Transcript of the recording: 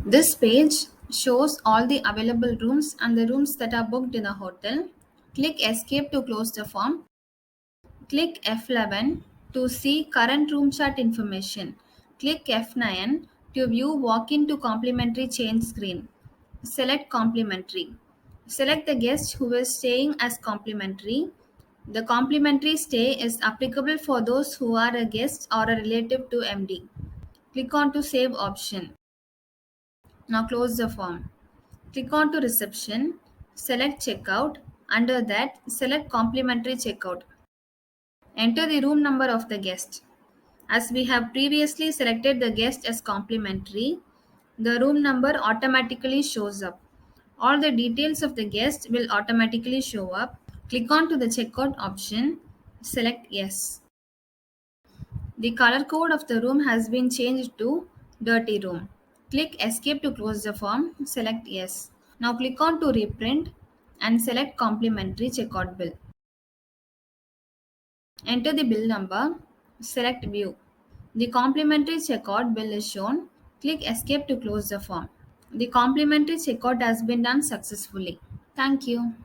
This page shows all the available rooms and the rooms that are booked in the hotel. Click Escape to close the form. Click F11 to see current room chart information. Click F9 to view walk-in to complimentary change screen. Select complimentary. Select the guest who is staying as complimentary. The complimentary stay is applicable for those who are a guest or a relative to MD. Click on to save option. Now close the form. Click on to reception. Select checkout. Under that, select complimentary checkout. Enter the room number of the guest. As we have previously selected the guest as complimentary, the room number automatically shows up. All the details of the guest will automatically show up. Click on to the checkout option. Select yes. The color code of the room has been changed to dirty room. Click escape to close the form. Select yes. Now click on to reprint and select complimentary checkout bill. Enter the bill number. Select view. The complimentary checkout bill is shown. Click escape to close the form. The complimentary checkout has been done successfully. Thank you.